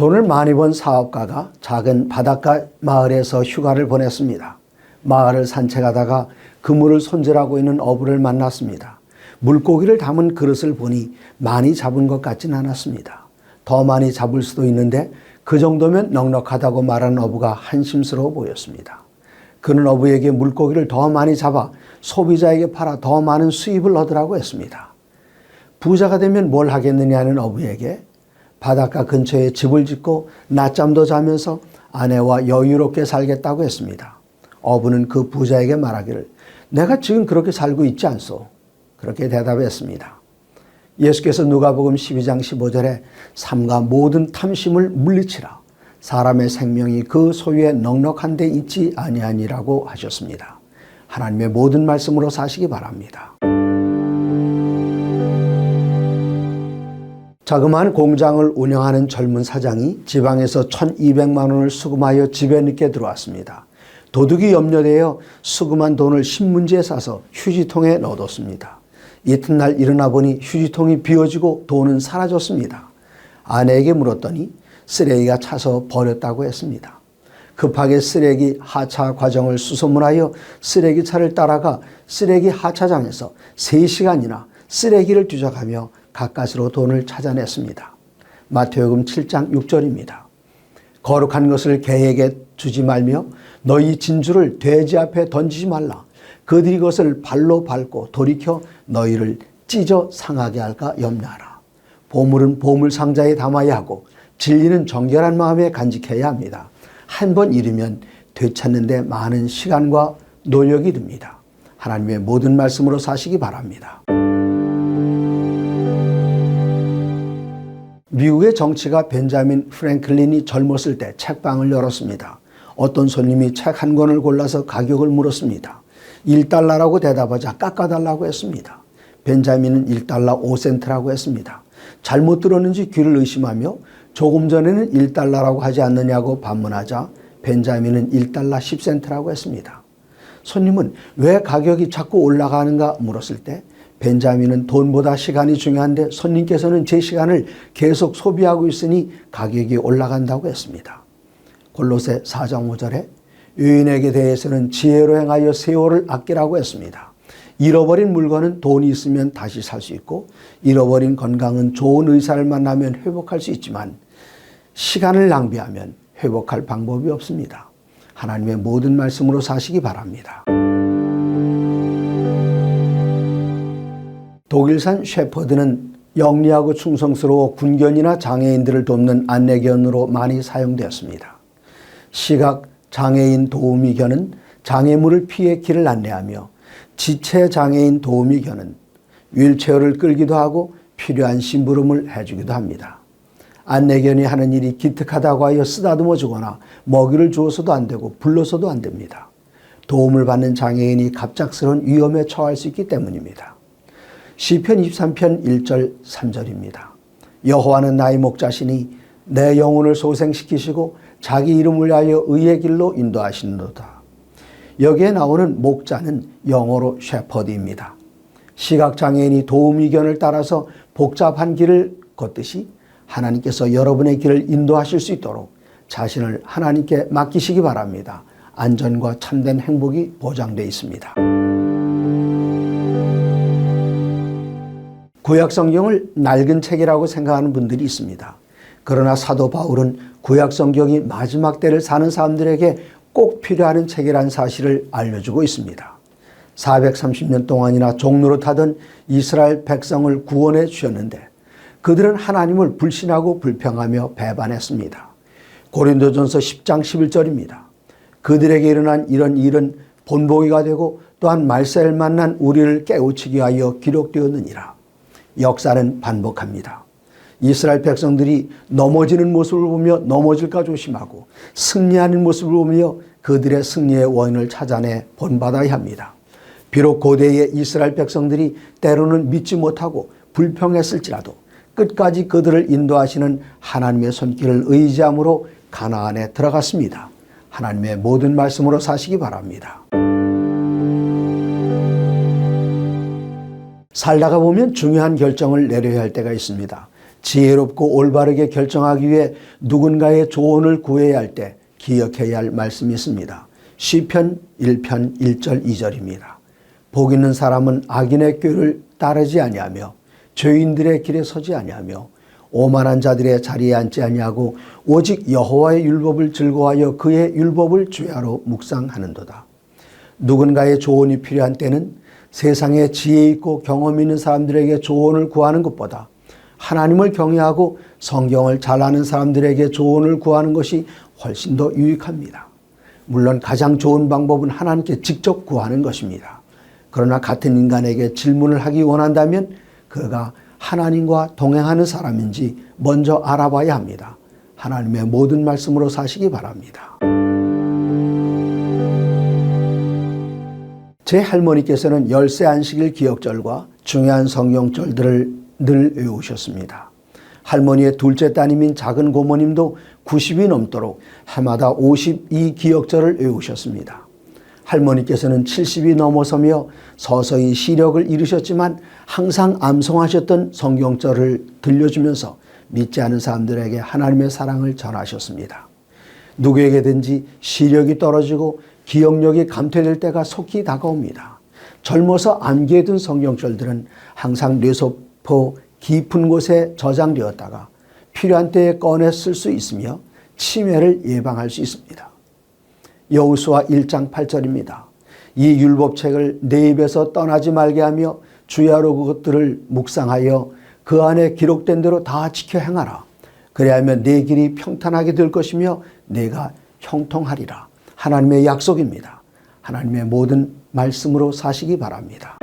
돈을 많이 번 사업가가 작은 바닷가 마을에서 휴가를 보냈습니다. 마을을 산책하다가 그물을 손질하고 있는 어부를 만났습니다. 물고기를 담은 그릇을 보니 많이 잡은 것 같진 않았습니다. 더 많이 잡을 수도 있는데 그 정도면 넉넉하다고 말하는 어부가 한심스러워 보였습니다. 그는 어부에게 물고기를 더 많이 잡아 소비자에게 팔아 더 많은 수입을 얻으라고 했습니다. 부자가 되면 뭘 하겠느냐는 어부에게 바닷가 근처에 집을 짓고 낮잠도 자면서 아내와 여유롭게 살겠다고 했습니다. 어부는 그 부자에게 말하기를 내가 지금 그렇게 살고 있지 않소. 그렇게 대답했습니다. 예수께서 누가복음 12장 15절에 삼가 모든 탐심을 물리치라. 사람의 생명이 그 소유에 넉넉한 데 있지 아니하니라고 하셨습니다. 하나님의 모든 말씀으로 사시기 바랍니다. 자그마한 공장을 운영하는 젊은 사장이 지방에서 1,200만 원을 수금하여 집에 늦게 들어왔습니다. 도둑이 염려되어 수금한 돈을 신문지에 싸서 휴지통에 넣어뒀습니다. 이튿날 일어나 보니 휴지통이 비워지고 돈은 사라졌습니다. 아내에게 물었더니 쓰레기가 차서 버렸다고 했습니다. 급하게 쓰레기 하차 과정을 수소문하여 쓰레기차를 따라가 쓰레기 하차장에서 3시간이나 쓰레기를 뒤져가며 가까스로 돈을 찾아냈습니다. 마태복음 7장 6절입니다. 거룩한 것을 개에게 주지 말며 너희 진주를 돼지 앞에 던지지 말라. 그들이 그것을 발로 밟고 돌이켜 너희를 찢어 상하게 할까 염려하라. 보물은 보물 상자에 담아야 하고 진리는 정결한 마음에 간직해야 합니다. 한 번 잃으면 되찾는 데 많은 시간과 노력이 듭니다. 하나님의 모든 말씀으로 사시기 바랍니다. 미국의 정치가 벤자민 프랭클린이 젊었을 때 책방을 열었습니다. 어떤 손님이 책 한 권을 골라서 가격을 물었습니다. 1달러라고 대답하자 깎아달라고 했습니다. 벤자민은 1달러 5센트라고 했습니다. 잘못 들었는지 귀를 의심하며 조금 전에는 1달러라고 하지 않느냐고 반문하자 벤자민은 1달러 10센트라고 했습니다. 손님은 왜 가격이 자꾸 올라가는가 물었을 때 벤자민은 돈보다 시간이 중요한데 손님께서는 제 시간을 계속 소비하고 있으니 가격이 올라간다고 했습니다. 골로새 4장 5절에 유인에게 대해서는 지혜로 행하여 세월을 아끼라고 했습니다. 잃어버린 물건은 돈이 있으면 다시 살 수 있고 잃어버린 건강은 좋은 의사를 만나면 회복할 수 있지만 시간을 낭비하면 회복할 방법이 없습니다. 하나님의 모든 말씀으로 사시기 바랍니다. 독일산 셰퍼드는 영리하고 충성스러워 군견이나 장애인들을 돕는 안내견으로 많이 사용되었습니다. 시각 장애인 도우미 견은 장애물을 피해 길을 안내하며 지체 장애인 도우미 견은 휠체어를 끌기도 하고 필요한 심부름을 해주기도 합니다. 안내견이 하는 일이 기특하다고 하여 쓰다듬어 주거나 먹이를 주어서도 안 되고 불러서도 안 됩니다. 도움을 받는 장애인이 갑작스러운 위험에 처할 수 있기 때문입니다. 시편 23편 1절 3절입니다. 여호와는 나의 목자시니 내 영혼을 소생시키시고 자기 이름을 위하여 의의 길로 인도하시는도다. 여기에 나오는 목자는 영어로 셰퍼드입니다. 시각장애인이 도우미견을 따라서 복잡한 길을 걷듯이 하나님께서 여러분의 길을 인도하실 수 있도록 자신을 하나님께 맡기시기 바랍니다. 안전과 참된 행복이 보장되어 있습니다. 구약성경을 낡은 책이라고 생각하는 분들이 있습니다. 그러나 사도 바울은 구약성경이 마지막 때를 사는 사람들에게 꼭 필요한 책이라는 사실을 알려주고 있습니다. 430년 동안이나 종노릇하던 이스라엘 백성을 구원해 주셨는데 그들은 하나님을 불신하고 불평하며 배반했습니다. 고린도전서 10장 11절입니다. 그들에게 일어난 이런 일은 본보기가 되고 또한 말세를 만난 우리를 깨우치기 위하여 기록되었느니라. 역사는 반복합니다. 이스라엘 백성들이 넘어지는 모습을 보며 넘어질까 조심하고 승리하는 모습을 보며 그들의 승리의 원인을 찾아내 본받아야 합니다. 비록 고대의 이스라엘 백성들이 때로는 믿지 못하고 불평했을지라도 끝까지 그들을 인도하시는 하나님의 손길을 의지함으로 가나안에 들어갔습니다. 하나님의 모든 말씀으로 사시기 바랍니다. 살다가 보면 중요한 결정을 내려야 할 때가 있습니다. 지혜롭고 올바르게 결정하기 위해 누군가의 조언을 구해야 할 때 기억해야 할 말씀이 있습니다. 시편 1편 1절 2절입니다. 복 있는 사람은 악인의 꾀를 따르지 아니하며 죄인들의 길에 서지 아니하며 오만한 자들의 자리에 앉지 아니하고 오직 여호와의 율법을 즐거워하여 그의 율법을 주야로 묵상하는도다. 누군가의 조언이 필요한 때는 세상에 지혜 있고 경험 있는 사람들에게 조언을 구하는 것보다 하나님을 경외하고 성경을 잘 아는 사람들에게 조언을 구하는 것이 훨씬 더 유익합니다. 물론 가장 좋은 방법은 하나님께 직접 구하는 것입니다. 그러나 같은 인간에게 질문을 하기 원한다면 그가 하나님과 동행하는 사람인지 먼저 알아봐야 합니다. 하나님의 모든 말씀으로 사시기 바랍니다. 제 할머니께서는 열세 안식일 기억절과 중요한 성경절들을 늘 외우셨습니다. 할머니의 둘째 따님인 작은 고모님도 90이 넘도록 해마다 52기억절을 외우셨습니다. 할머니께서는 70이 넘어서며 서서히 시력을 잃으셨지만 항상 암송하셨던 성경절을 들려주면서 믿지 않은 사람들에게 하나님의 사랑을 전하셨습니다. 누구에게든지 시력이 떨어지고 기억력이 감퇴될 때가 속히 다가옵니다. 젊어서 암기해 둔 성경절들은 항상 뇌세포 깊은 곳에 저장되었다가 필요한 때에 꺼내 쓸 수 있으며 치매를 예방할 수 있습니다. 여호수아 1장 8절입니다. 이 율법책을 내 입에서 떠나지 말게 하며 주야로 그것들을 묵상하여 그 안에 기록된 대로 다 지켜 행하라. 그리하면 내 길이 평탄하게 될 것이며 내가 형통하리라. 하나님의 약속입니다. 하나님의 모든 말씀으로 사시기 바랍니다.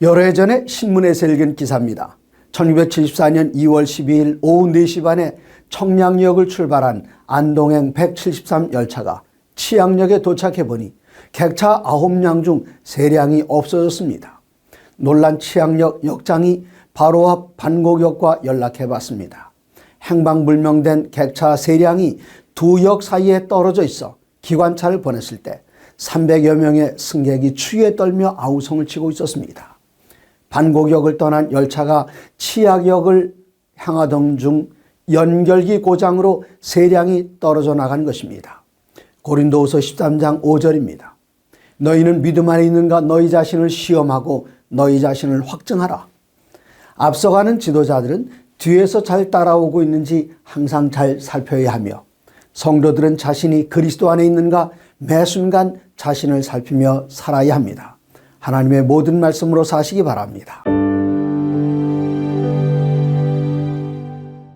여러 해 전에 신문에서 읽은 기사입니다. 1974년 2월 12일 오후 4시 반에 청량역을 출발한 안동행 173 열차가 치양역에 도착해 보니 객차 9량 중 3량이 없어졌습니다. 놀란 치양역 역장이 바로 앞 반곡역과 연락해 봤습니다. 행방불명된 객차 3량이 두 역 사이에 떨어져 있어 기관차를 보냈을 때 300여 명의 승객이 추위에 떨며 아우성을 치고 있었습니다. 반곡역을 떠난 열차가 치악역을 향하던 중 연결기 고장으로 3량이 떨어져 나간 것입니다. 고린도후서 13장 5절입니다. 너희는 믿음 안에 있는가 너희 자신을 시험하고 너희 자신을 확증하라. 앞서가는 지도자들은 뒤에서 잘 따라오고 있는지 항상 잘 살펴야 하며 성도들은 자신이 그리스도 안에 있는가 매 순간 자신을 살피며 살아야 합니다. 하나님의 모든 말씀으로 사시기 바랍니다.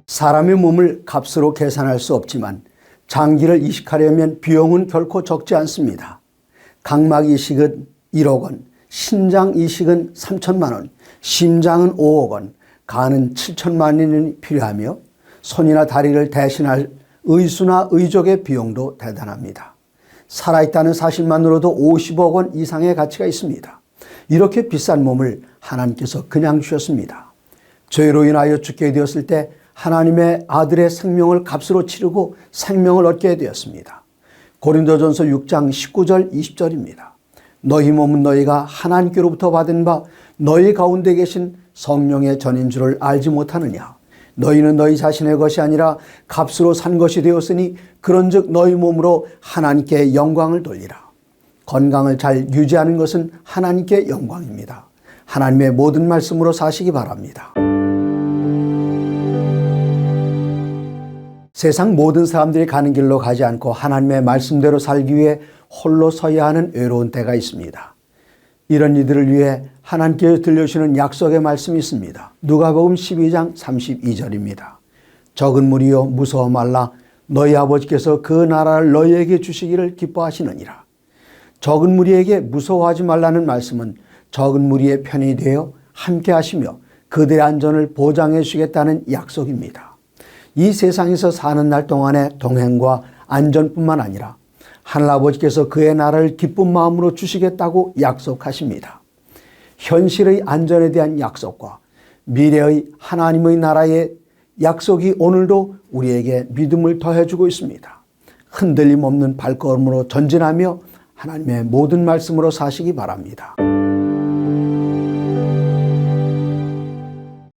사람의 몸을 값으로 계산할 수 없지만 장기를 이식하려면 비용은 결코 적지 않습니다. 각막 이식은 1억 원, 신장 이식은 3천만 원, 심장은 5억 원, 간은 7천만 원이 필요하며 손이나 다리를 대신할 의수나 의족의 비용도 대단합니다. 살아있다는 사실만으로도 50억 원 이상의 가치가 있습니다. 이렇게 비싼 몸을 하나님께서 그냥 주셨습니다. 죄로 인하여 죽게 되었을 때 하나님의 아들의 생명을 값으로 치르고 생명을 얻게 되었습니다. 고린도전서 6장 19절 20절입니다. 너희 몸은 너희가 하나님께로부터 받은 바 너희 가운데 계신 성령의 전인 줄을 알지 못하느냐. 너희는 너희 자신의 것이 아니라 값으로 산 것이 되었으니 그런즉 너희 몸으로 하나님께 영광을 돌리라. 건강을 잘 유지하는 것은 하나님께 영광입니다. 하나님의 모든 말씀으로 사시기 바랍니다. 세상 모든 사람들이 가는 길로 가지 않고 하나님의 말씀대로 살기 위해 홀로 서야 하는 외로운 때가 있습니다. 이런 이들을 위해 하나님께서 들려주시는 약속의 말씀이 있습니다. 누가복음 12장 32절입니다. 적은 무리여 무서워 말라. 너희 아버지께서 그 나라를 너희에게 주시기를 기뻐하시느니라. 적은 무리에게 무서워하지 말라는 말씀은 적은 무리의 편이 되어 함께 하시며 그들의 안전을 보장해 주시겠다는 약속입니다. 이 세상에서 사는 날 동안의 동행과 안전뿐만 아니라 하늘아버지께서 그의 나라를 기쁜 마음으로 주시겠다고 약속하십니다. 현실의 안전에 대한 약속과 미래의 하나님의 나라의 약속이 오늘도 우리에게 믿음을 더해주고 있습니다. 흔들림 없는 발걸음으로 전진하며 하나님의 모든 말씀으로 사시기 바랍니다.